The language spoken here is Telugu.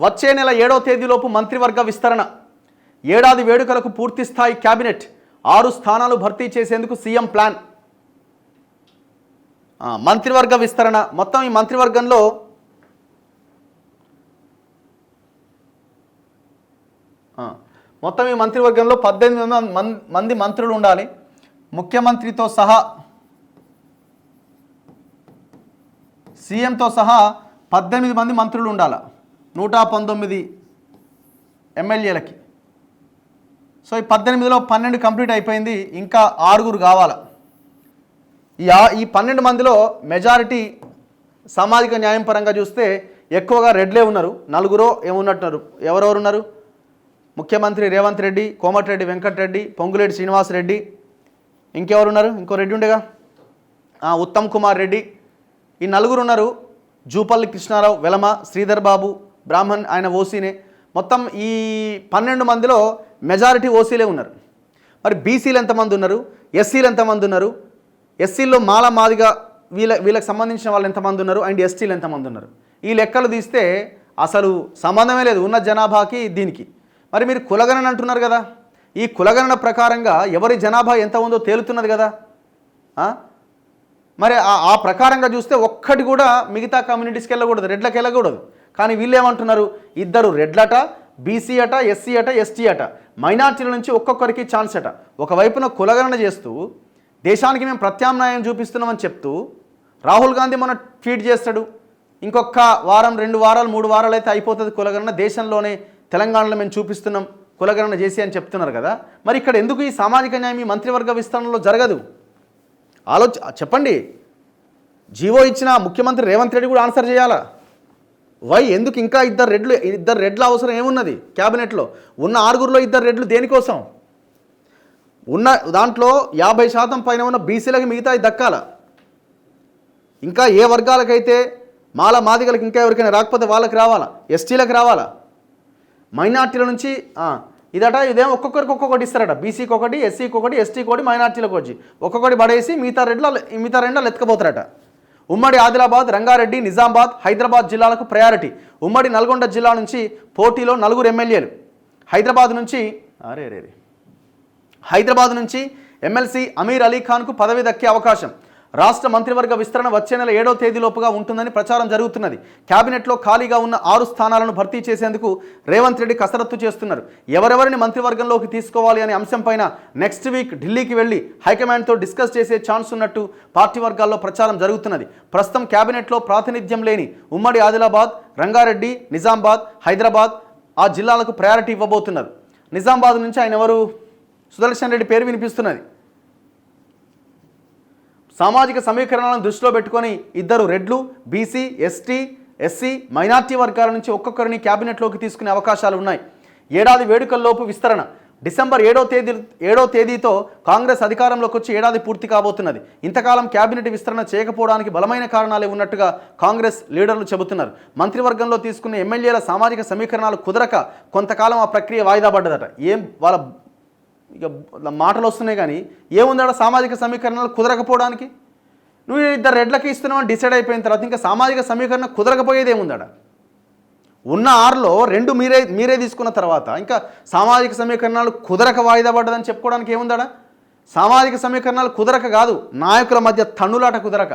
వచ్చే నెల 7వ తేదీలోపు మంత్రివర్గ విస్తరణ. ఏడాది వేడుకలకు పూర్తిస్థాయి కేబినెట్. 6 స్థానాలు భర్తీ చేసేందుకు సీఎం ప్లాన్. మంత్రివర్గ విస్తరణ. మొత్తం ఈ మంత్రివర్గంలో మొత్తం ఈ మంత్రివర్గంలో 18 మంది మంత్రులు ఉండాలి. ముఖ్యమంత్రితో సహా సీఎంతో సహా 18 మంది మంత్రులు ఉండాలి 119 ఎమ్మెల్యేలకి. సో ఈ 18లో 12 కంప్లీట్ అయిపోయింది, ఇంకా 6 కావాలి. ఈ 12 మందిలో మెజారిటీ సామాజిక న్యాయం పరంగా చూస్తే ఎక్కువగా రెడ్లే ఉన్నారు. 4 ఏమున్నట్టున్నారు. ఎవరెవరు ఉన్నారు? ముఖ్యమంత్రి రేవంత్ రెడ్డి, కోమటిరెడ్డి వెంకటరెడ్డి, పొంగులేటి శ్రీనివాసరెడ్డి, ఇంకెవరు ఉన్నారు? ఇంకో రెడ్డి ఉండేగా, ఉత్తమ్ కుమార్ రెడ్డి. ఈ 4 ఉన్నారు. జూపల్లి కృష్ణారావు, వెలమ, శ్రీధర్ బాబు బ్రాహ్మణ్, ఆయన ఓసీనే. మొత్తం ఈ 12 మందిలో మెజారిటీ ఓసీలే ఉన్నారు. మరి బీసీలు ఎంతమంది ఉన్నారు? ఎస్సీలు ఎంతమంది ఉన్నారు? ఎస్సీల్లో మాల మాదిగా వీళ్ళకి సంబంధించిన వాళ్ళు ఎంతమంది ఉన్నారు? అండ్ ఎస్టీలు ఎంతమంది ఉన్నారు? ఈ లెక్కలు తీస్తే అసలు సంబంధమే లేదు ఉన్న జనాభాకి దీనికి. మరి మీరు కులగణన అంటున్నారు కదా, ఈ కులగణన ప్రకారంగా ఎవరి జనాభా ఎంత ఉందో తేలుతున్నది కదా. మరి ఆ ప్రకారంగా చూస్తే ఒక్కటి కూడా మిగతా కమ్యూనిటీస్కి వెళ్ళకూడదు, రెడ్లకు వెళ్ళకూడదు. కానీ వీళ్ళు ఏమంటున్నారు? 2 రెడ్లట, బీసీ అట, ఎస్సీ అట, ఎస్టీ అట, మైనార్టీల నుంచి ఒక్కొక్కరికి ఛాన్స్ అట. ఒకవైపున కులగణన చేస్తూ దేశానికి మేము ప్రత్యామ్నాయం చూపిస్తున్నామని చెప్తూ రాహుల్ గాంధీ మన ట్వీట్ చేస్తాడు, ఇంకొక వారం, 2 వారాలు, 3 వారాలు అయితే అయిపోతుంది కులగణన, దేశంలోనే తెలంగాణలో మేము చూపిస్తున్నాం కులగణన చేసి అని చెప్తున్నారు కదా. మరి ఇక్కడ ఎందుకు ఈ సామాజిక న్యాయం ఈ మంత్రివర్గ విస్తరణలో జరగదు? చెప్పండి. జీవో ఇచ్చిన ముఖ్యమంత్రి రేవంత్ రెడ్డి కూడా ఆన్సర్ చేయాలా? ఎందుకు ఇంకా 2 రెడ్ల అవసరం ఏమున్నది? క్యాబినెట్లో ఉన్న 6లో 2 రెడ్లు దేనికోసం? ఉన్న దాంట్లో 50% పైన ఉన్న బీసీలకు మిగతా దక్కాల. ఇంకా ఏ వర్గాలకైతే మాల మాదిగలకు ఇంకా ఎవరికైనా రాకపోతే వాళ్ళకి రావాలా, ఎస్టీలకు రావాలా. మైనార్టీల నుంచి ఇదట, ఇదేమో ఒక్కొక్కరికి ఒక్కొక్కటి ఇస్తారట. బీసీకి ఒకటి, ఎస్సీకి ఒకటి, ఎస్టీకి ఒకటి, మైనార్టీలకు ఒకటి, ఒక్కొక్కటి పడేసి మిగతా 2 ఎత్తుకపోతారట. ఉమ్మడి ఆదిలాబాద్, రంగారెడ్డి, నిజామాబాద్, హైదరాబాద్ జిల్లాలకు ప్రయారిటీ. ఉమ్మడి నల్గొండ జిల్లా నుంచి పోటీలో 4 ఎమ్మెల్యేలు. హైదరాబాద్ నుంచి ఎమ్మెల్సీ అమీర్ అలీ ఖాన్కు పదవి దక్కే అవకాశం. రాష్ట్ర మంత్రివర్గ విస్తరణ వచ్చే నెల 7వ తేదీలోపుగా ఉంటుందని ప్రచారం జరుగుతున్నది. కేబినెట్లో ఖాళీగా ఉన్న 6 స్థానాలను భర్తీ చేసేందుకు రేవంత్ రెడ్డి కసరత్తు చేస్తున్నారు. ఎవరెవరిని మంత్రివర్గంలోకి తీసుకోవాలి అనే అంశంపైన నెక్స్ట్ వీక్ ఢిల్లీకి వెళ్లి హైకమాండ్తో డిస్కస్ చేసే ఛాన్స్ ఉన్నట్టు పార్టీ వర్గాల్లో ప్రచారం జరుగుతున్నది. ప్రస్తుతం కేబినెట్లో ప్రాతినిధ్యం లేని ఉమ్మడి ఆదిలాబాద్, రంగారెడ్డి, నిజామాబాద్, హైదరాబాద్ ఆ జిల్లాలకు ప్రయారిటీ ఇవ్వబోతున్నారు. నిజామాబాద్ నుంచి ఆయన ఎవరు? సుదర్శన్ రెడ్డి పేరు వినిపిస్తున్నది. సామాజిక సమీకరణాలను దృష్టిలో పెట్టుకొని 2 రెడ్లు, బీసీ, ఎస్సీ, మైనార్టీ వర్గాల నుంచి ఒక్కొక్కరిని క్యాబినెట్లోకి తీసుకునే అవకాశాలు ఉన్నాయి. ఏడాది వేడుకల్లోపు విస్తరణ. డిసెంబర్ 7వ తేదీతో కాంగ్రెస్ అధికారంలోకి వచ్చి ఏడాది పూర్తి కాబోతున్నది. ఇంతకాలం క్యాబినెట్ విస్తరణ చేయకపోవడానికి బలమైన కారణాలే ఉన్నట్టుగా కాంగ్రెస్ లీడర్లు చెబుతున్నారు. మంత్రివర్గంలో తీసుకున్న ఎమ్మెల్యేల సామాజిక సమీకరణాలు కుదరక కొంతకాలం ఆ ప్రక్రియ వాయిదా పడ్డదట. వాళ్ళ ఇక మాటలు వస్తున్నాయి కానీ ఏముందాడ సామాజిక సమీకరణలు కుదరకపోవడానికి? నువ్వు 2 రెడ్లకి ఇస్తున్నావు డిసైడ్ అయిపోయిన తర్వాత ఇంకా సామాజిక సమీకరణ కుదరకపోయేది ఏముందాడ? ఉన్న 6లో 2 మీరే తీసుకున్న తర్వాత ఇంకా సామాజిక సమీకరణాలు కుదరక వాయిదా పడ్డదని చెప్పుకోవడానికి ఏముందాడ? సామాజిక సమీకరణాలు కుదరక కాదు, నాయకుల మధ్య తన్నులాట కుదరక.